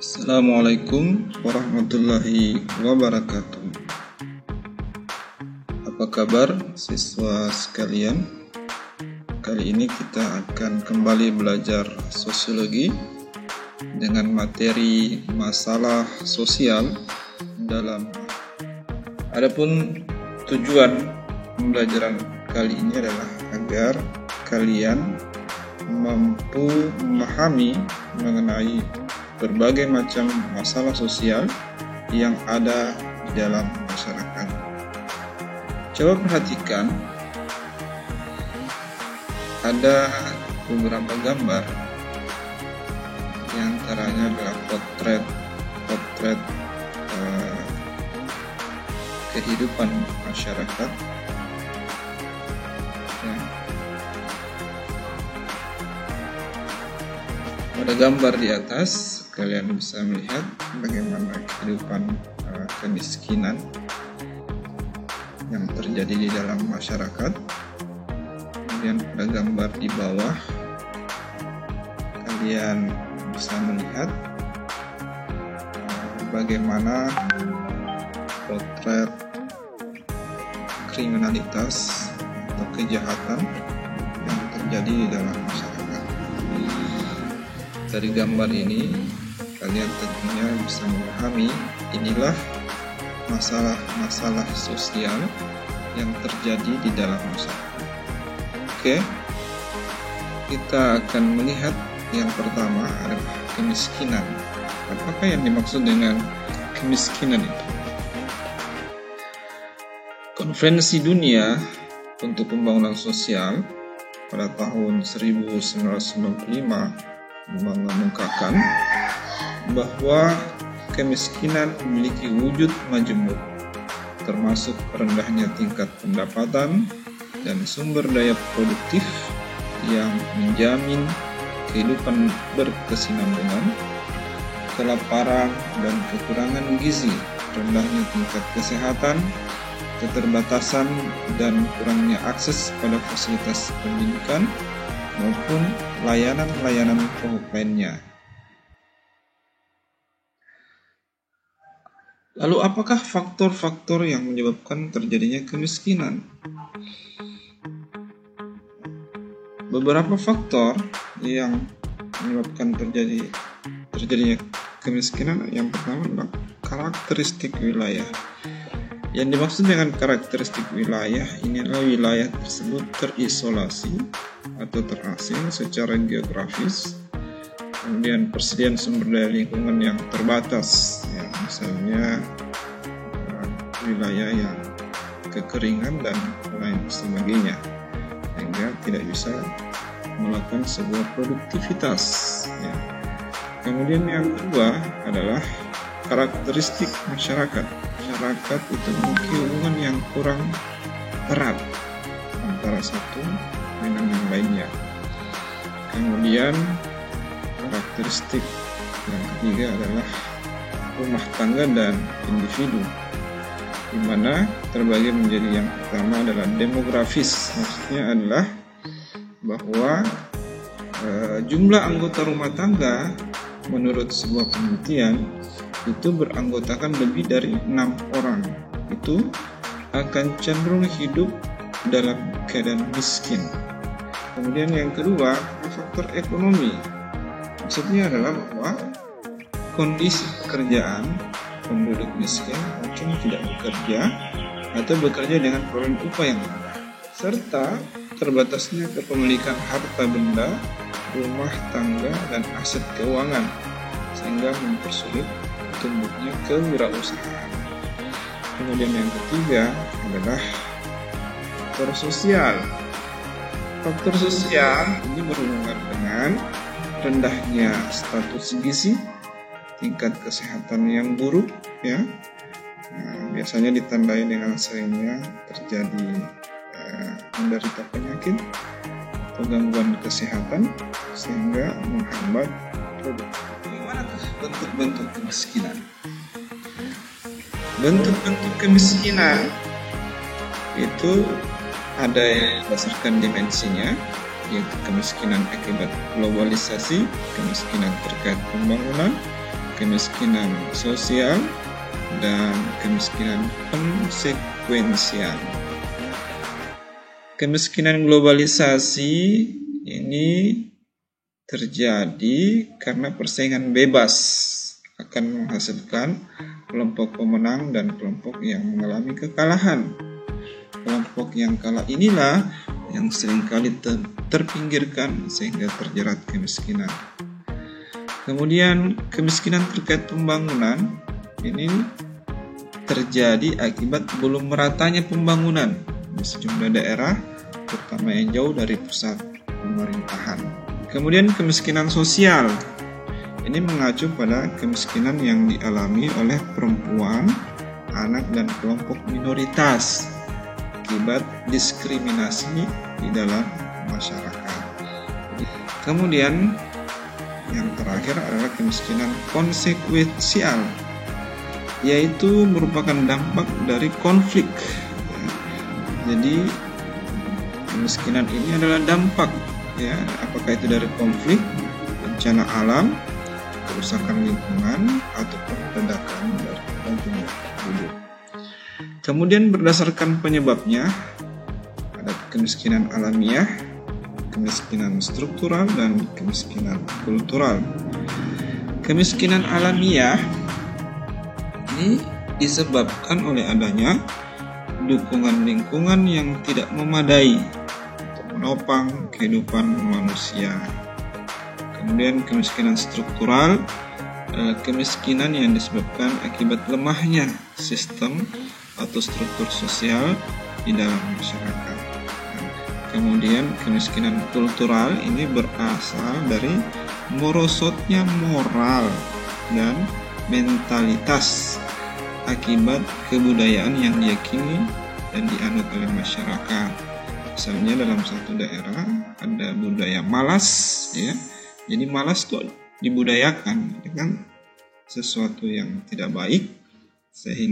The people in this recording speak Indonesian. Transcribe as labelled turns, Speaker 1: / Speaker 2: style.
Speaker 1: Assalamualaikum warahmatullahi wabarakatuh. Apa kabar siswa sekalian? Kali ini kita akan kembali belajar sosiologi dengan materi masalah sosial dalam. Adapun tujuan pembelajaran kali ini adalah agar kalian mampu memahami mengenai berbagai macam masalah sosial yang ada di dalam masyarakat. Coba perhatikan, ada beberapa gambar, di antaranya adalah potret kehidupan masyarakat. Pada gambar di atas, kalian bisa melihat bagaimana kehidupan kemiskinan yang terjadi di dalam masyarakat. Kemudian pada gambar di bawah, kalian bisa melihat bagaimana potret kriminalitas atau kejahatan yang terjadi di dalam masyarakat. Dari gambar ini, kalian tentunya bisa memahami inilah masalah-masalah sosial yang terjadi di dalam masyarakat. Oke, kita akan melihat yang pertama adalah kemiskinan. Apakah yang dimaksud dengan kemiskinan itu? Konferensi Dunia untuk Pembangunan Sosial pada tahun 1995 mengungkapkan bahwa kemiskinan memiliki wujud majemuk, termasuk rendahnya tingkat pendapatan dan sumber daya produktif yang menjamin kehidupan berkesinambungan, kelaparan dan kekurangan gizi, rendahnya tingkat kesehatan, keterbatasan dan kurangnya akses pada fasilitas pendidikan maupun layanan-layanan pokok lainnya. Lalu apakah faktor-faktor yang menyebabkan terjadinya kemiskinan? Beberapa faktor yang menyebabkan terjadinya kemiskinan, yang pertama adalah karakteristik wilayah. Yang dimaksud dengan karakteristik wilayah ini adalah wilayah tersebut terisolasi atau terasing secara geografis, kemudian persediaan sumber daya lingkungan yang terbatas, ya, misalnya wilayah yang kekeringan dan lain sebagainya, sehingga tidak bisa melakukan sebuah produktivitas, ya. Kemudian yang kedua adalah karakteristik masyarakat. Masyarakat itu memiliki hubungan yang kurang erat antara satu dengan yang lainnya. Kemudian karakteristik yang ketiga adalah rumah tangga dan individu, di mana terbagi menjadi yang pertama adalah demografis. Maksudnya adalah bahwa jumlah anggota rumah tangga menurut sebuah penelitian itu beranggotakan lebih dari 6 orang, itu akan cenderung hidup dalam keadaan miskin. Kemudian yang kedua, faktor ekonomi. Maksudnya adalah bahwa kondisi pekerjaan penduduk miskin mungkin tidak bekerja atau bekerja dengan perolehan upah yang rendah, serta terbatasnya kepemilikan harta benda, rumah tangga, dan aset keuangan, sehingga mempersulit tumbuhnya kewirausahaan. Kemudian yang ketiga adalah faktor sosial. Faktor sosial ini berhubungan dengan rendahnya status gizi, tingkat kesehatan yang buruk, ya. Biasanya ditandai dengan seringnya terjadi menderita penyakit atau gangguan kesehatan sehingga menghambat produktivitas. Bentuk-bentuk kemiskinan. Bentuk-bentuk kemiskinan itu ada yang berdasarkan dimensinya, yaitu kemiskinan akibat globalisasi, kemiskinan terkait pembangunan, kemiskinan sosial dan kemiskinan konsekuensial. Kemiskinan globalisasi ini terjadi karena persaingan bebas akan menghasilkan kelompok pemenang dan kelompok yang mengalami kekalahan. Kelompok yang kalah inilah yang seringkali terpinggirkan sehingga terjerat kemiskinan. Kemudian kemiskinan terkait pembangunan ini terjadi akibat belum meratanya pembangunan di sejumlah daerah, terutama yang jauh dari pusat pemerintahan. Kemudian kemiskinan sosial ini mengacu pada kemiskinan yang dialami oleh perempuan, anak, dan kelompok minoritas akibat diskriminasi di dalam masyarakat. Kemudian yang terakhir adalah kemiskinan konsekuensial, yaitu merupakan dampak dari konflik. Jadi kemiskinan ini adalah dampak, ya, apakah itu dari konflik, bencana alam, kerusakan lingkungan, ataupun ledakan dari jumlah penduduk. Kemudian berdasarkan penyebabnya ada kemiskinan alamiah, kemiskinan struktural, dan kemiskinan kultural. Kemiskinan alamiah ini disebabkan oleh adanya dukungan lingkungan yang tidak memadai untuk menopang kehidupan manusia. Kemudian kemiskinan struktural, kemiskinan yang disebabkan akibat lemahnya sistem atau struktur sosial di dalam masyarakat. Kemudian kemiskinan kultural ini berasal dari merosotnya moral dan mentalitas akibat kebudayaan yang diyakini dan dianut oleh masyarakat. Misalnya dalam satu daerah ada budaya malas, ya. Jadi malas itu dibudayakan, kan sesuatu yang tidak baik sehingga